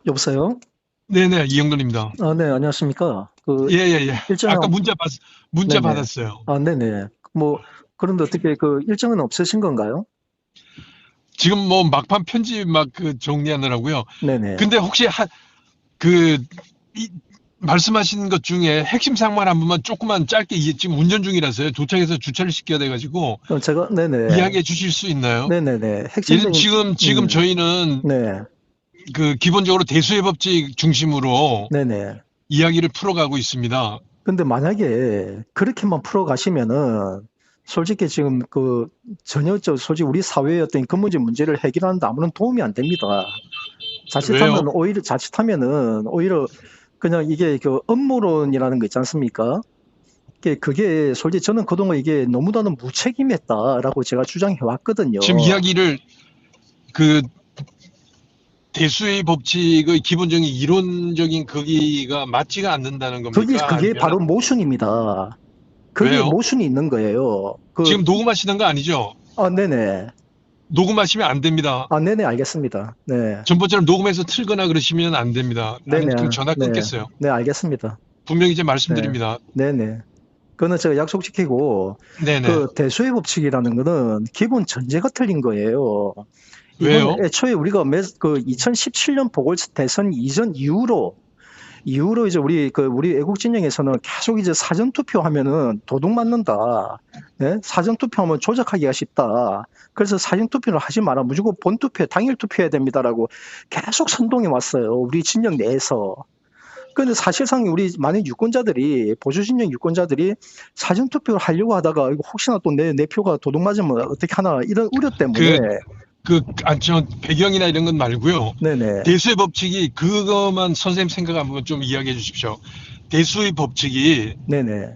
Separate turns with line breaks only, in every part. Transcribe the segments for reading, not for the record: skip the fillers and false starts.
여보세요?
네네, 이영돈입니다.
아, 네, 안녕하십니까.
예, 예, 예. 아까
일정,
문자
네네.
받았어요.
아, 네네. 그런데 어떻게 일정은 없으신 건가요?
지금 뭐 막판 편집 막 그 정리하느라고요.
네네.
근데 혹시 그, 이, 말씀하신 것 중에 핵심 사항만 한 번만 조금만 짧게 지금 운전 중이라서요. 도착해서 주차를 시켜야 돼가지고
그럼 제가, 네네.
이야기해 주실 수 있나요?
네네네.
예를
핵심적인,
지금 저희는
네.
그 기본적으로 대수의 법칙 중심으로
네네.
이야기를 풀어가고 있습니다.
근데 만약에 그렇게만 풀어가시면은, 솔직히 지금 솔직히 우리 사회의 어떤 근본적 문제를 해결하는데 아무런 도움이 안 됩니다.
왜요?
자칫하면은 오히려 그냥 이게 업무론이라는 거 있지 않습니까? 그게 솔직히 저는 그동안 이게 너무나도 무책임했다라고 제가 주장해
지금
왔거든요.
이야기를 그 대수의 법칙의 기본적인 이론적인 거기가 맞지가 않는다는 겁니까?
그게
아니면
바로 모순입니다. 그게
왜요?
모순이 있는 거예요.
지금 녹음하시는 거 아니죠?
네네.
녹음하시면 안 됩니다.
아, 네네, 알겠습니다. 네.
전번처럼 녹음해서 틀거나 그러시면 안 됩니다. 안
네네,
그럼 전화
네.
끊겠어요.
네, 알겠습니다.
분명히 이제
네.
말씀드립니다.
네네. 그거는 제가 약속시키고,
네네.
대수의 법칙이라는 거는 기본 전제가 틀린 거예요. 이거는
왜요?
애초에 우리가 2017년 보궐 대선 이전 이후로 이제 우리 애국 진영에서는 계속 이제 사전 투표하면은 도둑 맞는다. 예? 사전 투표하면 조작하기가 쉽다. 그래서 사전 투표를 하지 마라. 무조건 본 투표, 당일 투표해야 됩니다라고 계속 선동해 왔어요. 우리 진영 내에서. 근데 사실상 우리 많은 유권자들이 보수 진영 유권자들이 사전 투표를 하려고 하다가 이거 혹시나 또 내 표가 도둑 맞으면 어떻게 하나 이런 우려 때문에
그, 저 배경이나 이런 건 말고요.
네네
대수의 법칙이 그것만 선생님 생각 한번 좀 이야기해 주십시오. 대수의 법칙이
네네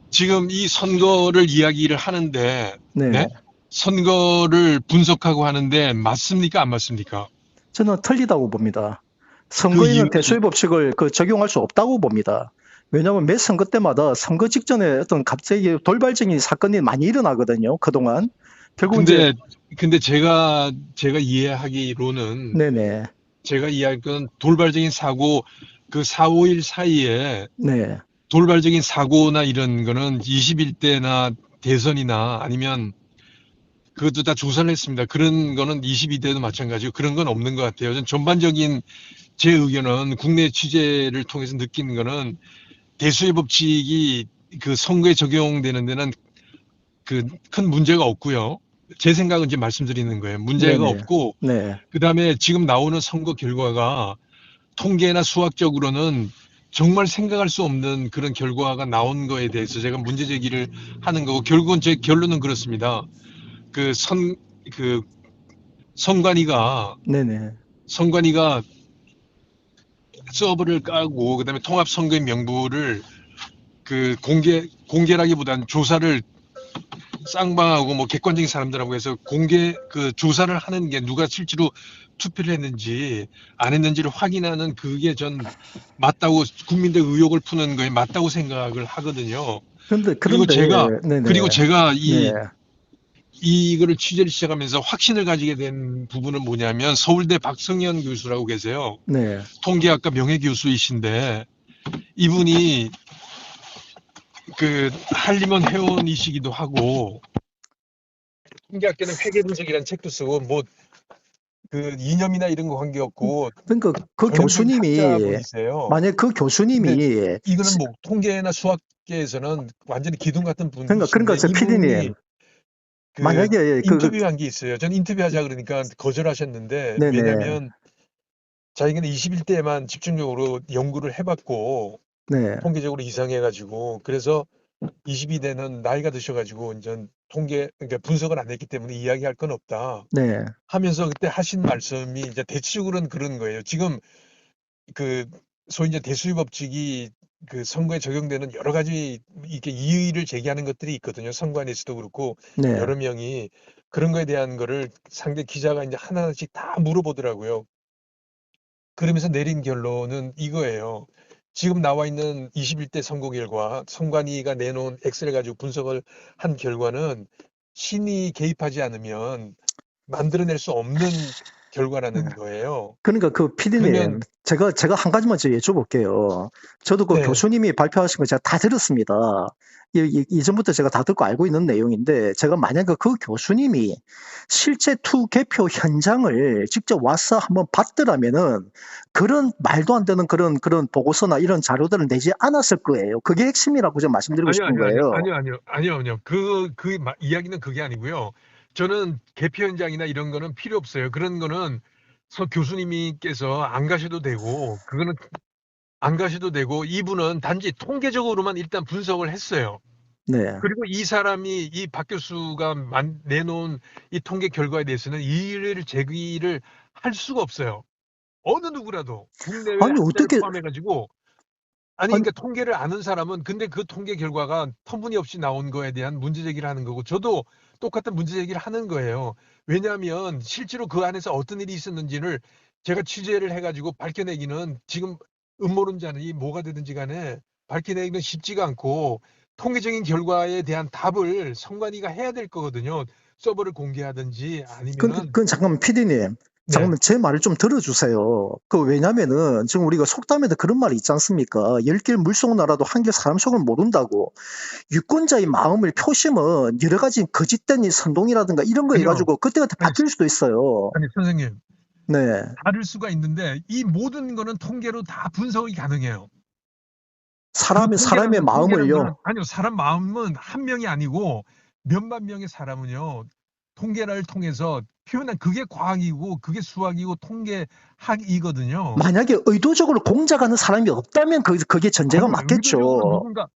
지금 이 선거를 이야기를 하는데, 네?
네.
선거를 분석하고 하는데 맞습니까? 안 맞습니까?
저는 틀리다고 봅니다.
그
선거에는
이유는
대수의 법칙을 적용할 수 없다고 봅니다. 왜냐하면 매 선거 때마다 선거 직전에 어떤 갑자기 돌발적인 사건이 많이 일어나거든요. 그동안. 결국 이제,
근데 제가 이해하기로는
네네,
제가 이해할 건 돌발적인 사고 그 4, 5일 사이에
네,
돌발적인 사고나 이런 거는 21대나 대선이나 아니면 그것도 다 조사를 했습니다. 그런 거는 22대도 마찬가지고 그런 건 없는 것 같아요. 전 전반적인 제 의견은 국내 취재를 통해서 느끼는 거는 대수의 법칙이 그 선거에 적용되는 데는 그 큰 문제가 없고요. 제 생각은 이제 말씀드리는 거예요. 문제가
네네,
없고
네.
그다음에 지금 나오는 선거 결과가 통계나 수학적으로는 정말 생각할 수 없는 그런 결과가 나온 거에 대해서 제가 문제 제기를 하는 거고 결국은 제 결론은 그렇습니다. 그 그 선관위가
네네.
선관위가 서버를 까고 그다음에 통합 선거인 명부를 그 공개라기보다는 조사를 쌍방하고 뭐 객관적인 사람들하고 해서 공개 그 조사를 하는 게 누가 실제로 투표를 했는지 안 했는지를 확인하는 그게 전 맞다고 국민들 의혹을 푸는 거에 맞다고 생각을 하거든요.
그런데,
그리고
그런데,
제가 그리고
네네,
제가
네,
이거를 취재를 시작하면서 확신을 가지게 된 부분은 뭐냐면 서울대 박성현 교수라고 계세요.
네.
통계학과 명예교수이신데 이분이 그 한림원 회원이시기도 하고 통계학계는 회계 분석이라는 책도 쓰고 뭐 그 이념이나 이런 거 관계없고
그러니까 그
전형적인
교수님이,
학자분이세요.
만약 그
근데
교수님이,
이거는 뭐 통계나 수학계에서는 완전히 기둥 같은
그러니까
분이신데
저 피디님,
이분이 그
만약에
인터뷰한 게 있어요. 전 인터뷰하자 그러니까 거절하셨는데
네네,
왜냐면 자기는 21대에만 집중적으로 연구를 해봤고
네,
통계적으로 이상해가지고 그래서 22대는 나이가 드셔가지고 이제 그러니까 분석을 안 했기 때문에 이야기할 건 없다
네.
하면서 그때 하신 말씀이 이제 대체적으로는 그런 거예요. 지금 그 소위 이제 대수의 법칙이 그 선거에 적용되는 여러 가지 이렇게 이의를 제기하는 것들이 있거든요. 선관위에서도 그렇고
네.
여러 명이 그런 거에 대한 거를 상대 기자가 이제 하나씩 다 물어보더라고요. 그러면서 내린 결론은 이거예요. 지금 나와 있는 21대 선거 결과, 선관위가 내놓은 엑셀을 가지고 분석을 한 결과는 신이 개입하지 않으면 만들어낼 수 없는 결과라는 거예요.
그러니까 그 PD님,
그러면
제가 한 가지만 저 여쭤볼게요. 저도 그
네,
교수님이 발표하신 거 제가 다 들었습니다. 이전부터 제가 다 듣고 알고 있는 내용인데, 제가 만약에 그 교수님이 실제 투 개표 현장을 직접 와서 한번 봤더라면은, 그런 말도 안 되는 그런 보고서나 이런 자료들을 내지 않았을 거예요. 그게 핵심이라고 좀 말씀드리고
아니요,
싶은
아니요, 아니요,
거예요.
아니요, 아니요, 아니요, 아니요. 이야기는 그게 아니고요. 저는 개표 현장이나 이런 거는 필요 없어요. 그런 거는 교수님께서 안 가셔도 되고, 그거는 안 가셔도 되고, 이분은 단지 통계적으로만 일단 분석을 했어요.
네.
그리고 이 사람이, 이 박 교수가 내놓은 이 통계 결과에 대해서는 이의를 제기를 할 수가 없어요. 어느 누구라도, 국내외
아니,
학자를
어떻게,
포함해가지고, 아니,
아니,
그러니까 통계를 아는 사람은 근데 그 통계 결과가 터무니없이 나온 거에 대한 문제 제기를 하는 거고 저도 똑같은 문제 제기를 하는 거예요. 왜냐하면 실제로 그 안에서 어떤 일이 있었는지를 제가 취재를 해가지고 밝혀내기는 지금 음모론자니 뭐가 되든지 간에 밝혀내기는 쉽지가 않고 통계적인 결과에 대한 답을 선관위가 해야 될 거거든요. 서버를 공개하든지 아니면은
잠깐만, PD님.
네.
잠깐만, 제 말을 좀 들어주세요. 왜냐면은, 지금 우리가 속담에도 그런 말이 있지 않습니까? 열 길 물속 나라도 한 길 사람 속을 모른다고. 유권자의 마음을 표심은 여러 가지 거짓된 이 선동이라든가 이런 거
아니요.
해가지고 그때그때
아니,
바뀔 수도 있어요.
아니 선생님.
네.
다를 수가 있는데 이 모든 거는 통계로 다 분석이 가능해요. 그
사람의
통계라는 거는
마음을요.
아니요. 사람 마음은 한 명이 아니고 몇만 명의 사람은요. 통계를 통해서 표현한 그게 과학이고 그게 수학이고 통계학이거든요.
만약에 의도적으로 공작하는 사람이 없다면 그게 전제가
아니 의도적으로
맞겠죠.
누군가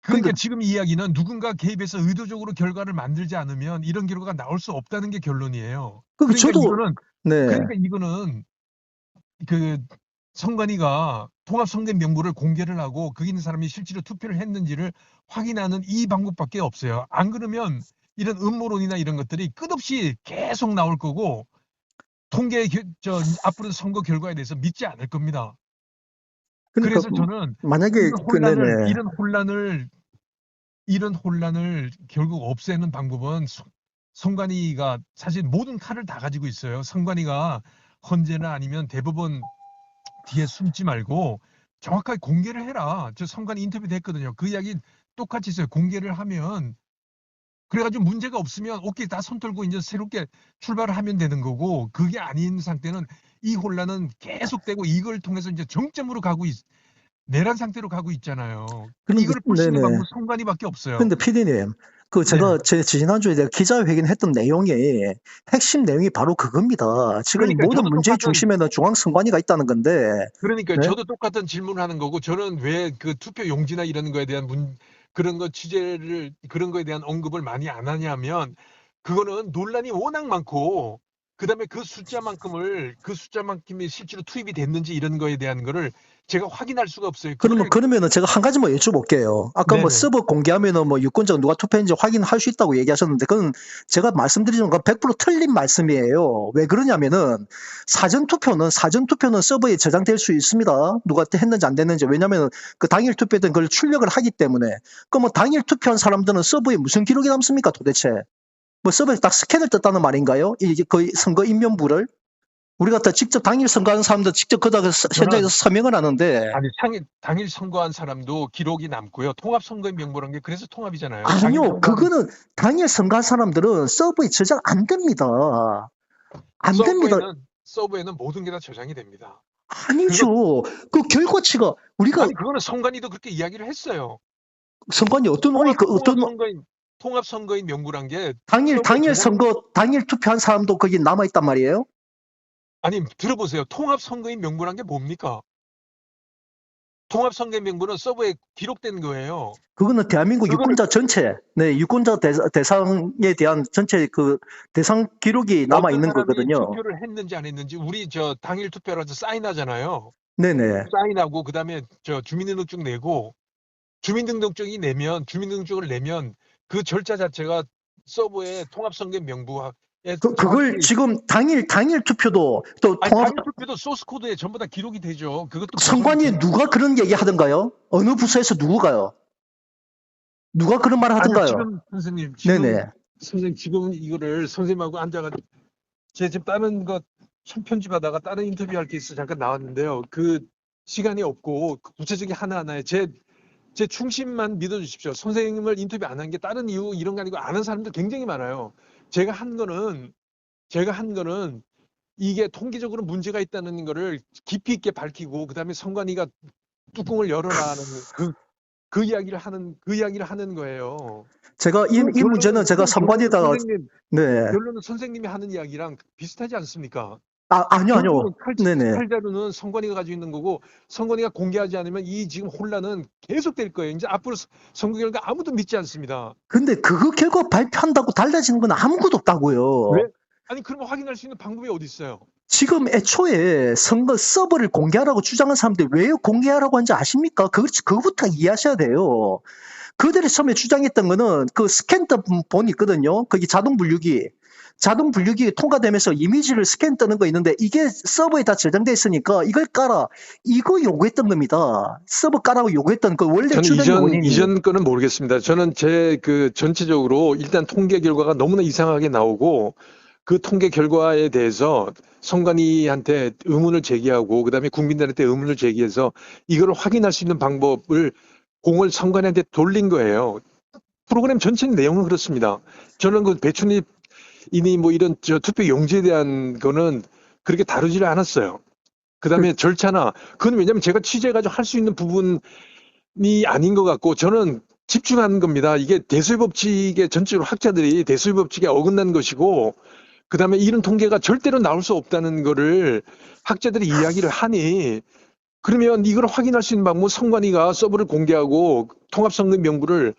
근데,
그러니까 지금 이 이야기는 누군가 개입해서 의도적으로 결과를 만들지 않으면 이런 결과가 나올 수 없다는 게 결론이에요. 그러니까
저도,
이거는
네.
그러니까 이거는 그 선관위가 통합선거 명부를 공개를 하고 거기 있는 사람이 실제로 투표를 했는지를 확인하는 이 방법밖에 없어요. 안 그러면 이런 음모론이나 이런 것들이 끝없이 계속 나올 거고 앞으로 선거 결과에 대해서 믿지 않을 겁니다.
그러니까,
그래서 저는
만약에, 네네.
이런 혼란을 결국 없애는 방법은 선관위가 사실 모든 칼을 다 가지고 있어요. 선관위가 헌재나 아니면 대법원 뒤에 숨지 말고 정확하게 공개를 해라. 저 선관 인터뷰도 했거든요. 그 이야기 똑같이 있어요. 공개를 하면 그래가지고 문제가 없으면 오케이 다 손 털고 이제 새롭게 출발을 하면 되는 거고 그게 아닌 상태는 이 혼란은 계속되고 이걸 통해서 이제 정점으로 내란 상태로 가고 있잖아요.
그런데,
이걸 풀 수 있는
네네.
방법은 선관위밖에 없어요.
근데 피디님,
네.
제가 지난주에 내가 기자회견 했던 내용이 핵심 내용이 바로 그겁니다. 지금
그러니까
모든 문제의 중심에는 중앙선관위가 있다는 건데, 네?
저도 똑같은 질문을 하는 거고 저는 왜 그 투표 용지나 이런 거에 대한 그런 거 취재를 그런 거에 대한 언급을 많이 안 하냐면 그거는 논란이 워낙 많고 그다음에 그 숫자만큼이 실제로 투입이 됐는지 이런 거에 대한 거를 제가 확인할 수가 없어요.
그러면은 제가 한 가지만 여쭤볼게요. 아까 뭐
네네.
서버 공개하면은 뭐 유권자가 누가 투표했는지 확인할 수 있다고 얘기하셨는데, 그건 제가 말씀드리는 건 100% 틀린 말씀이에요. 왜 그러냐면은 사전투표는 서버에 저장될 수 있습니다. 누가 했는지 안 됐는지. 왜냐면은 그 당일 투표된 걸 출력을 하기 때문에. 그러면 당일 투표한 사람들은 서버에 무슨 기록이 남습니까 도대체? 뭐 서버에 딱 스캔을 떴다는 말인가요? 이게 거의 선거 인명부를? 우리가 다 직접 당일 선거하는 사람들 직접 거기다가 현장에서
저는
서명을 하는데,
아니 당일 선거한 사람도 기록이 남고요. 통합선거인 명부란 게 그래서 통합이잖아요. 당일
아니요,
선거하는
그거는 당일 선거한 사람들은 서버에 저장 안 됩니다. 안 됩니다.
서버에는 모든 게 다 저장이 됩니다. 그거
아니죠. 그 결과치가 우리가
아니 그거는 선관위도 그렇게 이야기를 했어요.
선관위
통합 선거인 명부란 게 서버에
당일
저장
선거 당일 투표한 사람도 거기 남아 있단 말이에요.
아니 들어보세요. 통합 선거인 명부란 게 뭡니까? 통합 선거인 명부는 서버에 기록된 거예요.
그거는 대한민국
그거를
유권자 전체, 네, 유권자 대상에 대한 전체 그 대상 기록이 남아
어떤
있는
사람이
거거든요.
투표를 했는지 안 했는지 우리 저 당일 투표라서 사인하잖아요.
네네.
사인하고 그다음에 저 주민등록증 내고 주민등록증을 내면 그 절차 자체가 서버에 통합선거인 명부에
그걸
정확히
지금 당일 투표도 또
아니
통합
당일 투표도 소스 코드에 전부 다 기록이 되죠. 그것도 보존이
선관위에
돼요.
누가 그런 얘기 하던가요? 어느 부서에서 누구가요? 누가 그런 말을
아니요
하던가요?
지금 선생님
네네.
지금 이거를 선생님하고 앉아가지고 제 지금 다른 거 편집하다가 다른 인터뷰할 게 있어 잠깐 나왔는데요. 그 시간이 없고 그 구체적인 하나하나에 제 중심만 믿어주십시오. 선생님을 인터뷰 안 한 게 다른 이유 이런 거 아니고 아는 사람들 굉장히 많아요. 제가 한 거는 이게 통계적으로 문제가 있다는 거를 깊이 있게 밝히고 그다음에 선관위가 뚜껑을 열어라는 그 이야기를 하는 거예요.
제가 이
그럼
문제는 제가
그럼
선관위에다가, 네.
결론은 선생님이 하는 이야기랑 비슷하지 않습니까?
아니요.
결국은
네네.
칼자루는 선관위가 가지고 있는 거고 선관위가 공개하지 않으면 이 지금 혼란은 계속될 거예요. 이제 앞으로 선거 결과 아무도 믿지 않습니다.
근데 그거 결과 발표한다고 달라지는 건 아무것도 없다고요.
왜? 아니 그러면 확인할 수 있는 방법이 어디 있어요?
지금 애초에 선거 서버를 공개하라고 주장한 사람들이 왜 공개하라고 하는지 아십니까? 그거부터 이해하셔야 돼요. 그들이 처음에 주장했던 거는 그 스캔본이 있거든요. 거기 자동 분류기 통과되면서 이미지를 스캔 뜨는 거 있는데 이게 서버에 다 저장돼 있으니까 이걸 깔아. 이거 요구했던 겁니다. 서버 까라고 요구했던 그 원래
저는
출연의 원인이.
이전 거는 모르겠습니다. 저는 전체적으로 일단 통계 결과가 너무나 이상하게 나오고 그 통계 결과에 대해서 선관위한테 의문을 제기하고 그다음에 국민들한테 의문을 제기해서 이걸 확인할 수 있는 방법을 공을 선관위한테 돌린 거예요. 프로그램 전체 내용은 그렇습니다. 저는 그 배춘입이니 뭐 이런 투표 용지에 대한 거는 그렇게 다루지를 않았어요. 그다음에 절차나 그건 왜냐면 제가 취재해가지고 할 수 있는 부분이 아닌 것 같고 저는 집중하는 겁니다. 이게 대수의 법칙에 전체적으로 학자들이 대수의 법칙에 어긋난 것이고 그다음에 이런 통계가 절대로 나올 수 없다는 거를 학자들이 이야기를 하니 그러면 이걸 확인할 수 있는 방법은 선관위가 서버를 공개하고 통합선거 명부를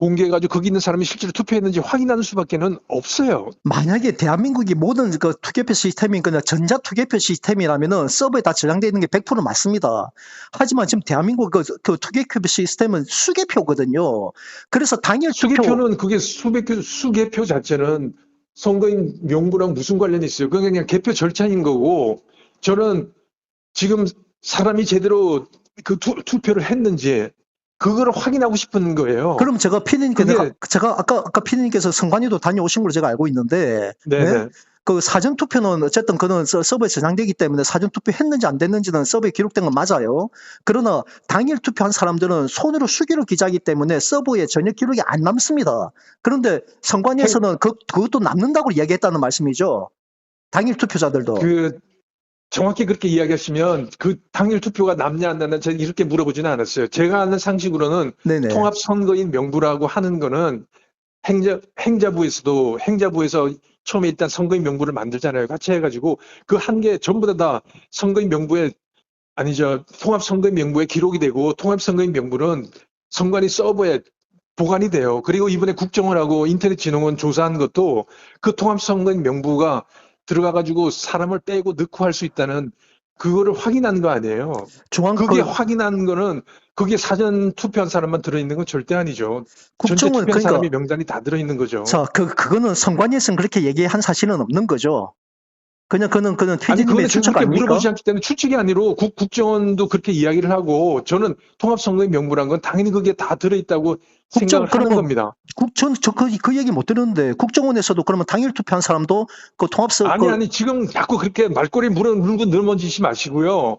공개해가지고 거기 있는 사람이 실제로 투표했는지 확인하는 수밖에는 없어요.
만약에 대한민국이 모든 그 투개표 시스템인 그냥 전자 투개표 시스템이라면은 서버에 다 저장되어 있는 게 100% 맞습니다. 하지만 지금 대한민국 그 투개표 시스템은 수개표거든요. 그래서 당일 투표
수개표는 그게 수개표 자체는 선거인 명부랑 무슨 관련이 있어요? 그건 그냥 개표 절차인 거고 저는 지금 사람이 제대로 그 투표를 했는지 그거를 확인하고 싶은 거예요.
그럼 제가 피디님께
그게
제가 아까 피디님께서 선관위도 다녀오신 걸로 제가 알고 있는데
네네.
네? 그 사전 투표는 어쨌든 그는 서버에 저장되기 때문에 사전 투표 했는지 안 됐는지는 서버에 기록된 건 맞아요. 그러나 당일 투표한 사람들은 손으로 수기로 기자이기 때문에 서버에 전혀 기록이 안 남습니다. 그런데 선관위에서는 그것도 남는다고 이야기했다는 말씀이죠. 당일 투표자들도.
정확히 그렇게 이야기하시면 그 당일 투표가 남냐 안 남냐 저는 이렇게 물어보지는 않았어요. 제가 아는 상식으로는
네네.
통합선거인 명부라고 하는 거는 행자부에서 처음에 일단 선거인 명부를 만들잖아요. 같이 해가지고 그 한 개 전부 다 선거인 명부에 아니죠. 통합선거인 명부에 기록이 되고 통합선거인 명부는 선관위 서버에 보관이 돼요. 그리고 이번에 국정원하고 인터넷진흥원 조사한 것도 그 통합선거인 명부가 들어가가지고 사람을 빼고 넣고 할 수 있다는 그거를 확인한 거 아니에요. 그게 확인한 거는 그게 사전 투표한 사람만 들어있는 건 절대 아니죠. 전체
국정원
투표한 사람이
그러니까
명단이 다 들어있는 거죠.
자, 그거는 선관위에서는 그렇게 얘기한 사실은 없는 거죠. 그는
아니
피디님의
그거는
추측
그렇게
아닙니까?
물어보지 않기 때문에 추측이 아니고 국정원도 그렇게 이야기를 하고 저는 통합선거인 명부란 건 당연히 그게 다 들어있다고 생각을 하는
그러면
겁니다.
그 얘기 못 들었는데 국정원에서도 그러면 당일 투표한 사람도 그 통합서
아니 지금 자꾸 그렇게 말꼬리 물고 넘어지시 마시고요.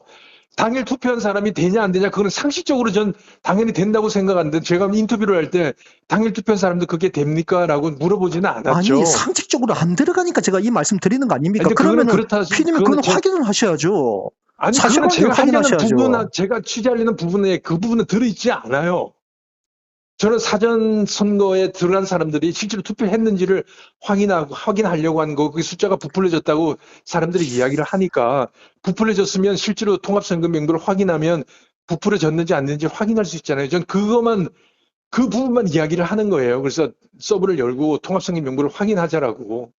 당일 투표한 사람이 되냐 안 되냐 그거는 상식적으로 전 당연히 된다고 생각하는데 제가 인터뷰를 할 때 당일 투표한 사람도 그게 됩니까? 라고 물어보지는 않았죠.
아니 상식적으로 안 들어가니까 제가 이 말씀 드리는 거 아닙니까?
아니, 그거는
그러면은
그렇다.
피디님 그거는 확인을 하셔야죠.
아니 그거는
사실관계를
제가 하려는
확인하셔야죠.
부분 제가 취재하려는 부분에 그 부분은 들어있지 않아요. 저는 사전 선거에 들어간 사람들이 실제로 투표했는지를 확인하려고 하는 거, 그 숫자가 부풀려졌다고 사람들이 이야기를 하니까 부풀려졌으면 실제로 통합선거 명부를 확인하면 부풀려졌는지 안 됐는지 확인할 수 있잖아요. 전 그 부분만 이야기를 하는 거예요. 그래서 서버를 열고 통합선거 명부를 확인하자라고.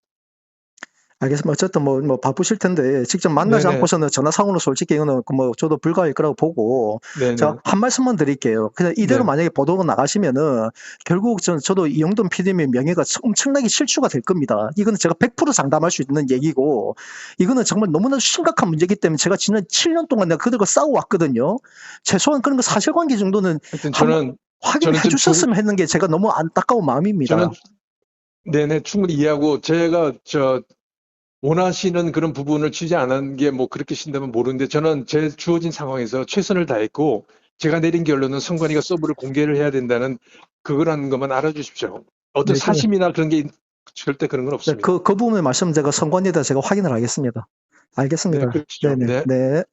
알겠습니다. 어쨌든 뭐 바쁘실 텐데 직접 만나지
네네.
않고서는 전화상으로 솔직히 이거는 뭐 저도 불가할 거라고 보고
네네.
자, 한 말씀만 드릴게요. 그냥 이대로
네.
만약에 보도가 나가시면은 결국 저도 이영돈 PD님의 명예가 엄청나게 실추가 될 겁니다. 이거는 제가 100% 장담할 수 있는 얘기고 이거는 정말 너무나 심각한 문제이기 때문에 제가 지난 7년 동안 내가 그들과 싸워왔거든요. 최소한 그런 거 사실관계 정도는
하여튼
확인해 주셨으면 했는 게 제가 너무 안타까운 마음입니다.
저는 네네 충분히 이해하고 제가 원하시는 그런 부분을 취재 안 한 게 뭐 그렇게 신다면 모르는데 저는 제 주어진 상황에서 최선을 다했고 제가 내린 결론은 선관위가 서브를 공개를 해야 된다는 그거라는 것만 알아주십시오. 어떤
네,
사심이나 그런 게 절대 그런 건 없습니다.
그 부분의 말씀 제가 선관위에다 제가 확인을 하겠습니다.
네,
알겠습니다.
그러시죠.
네네.
네.
네.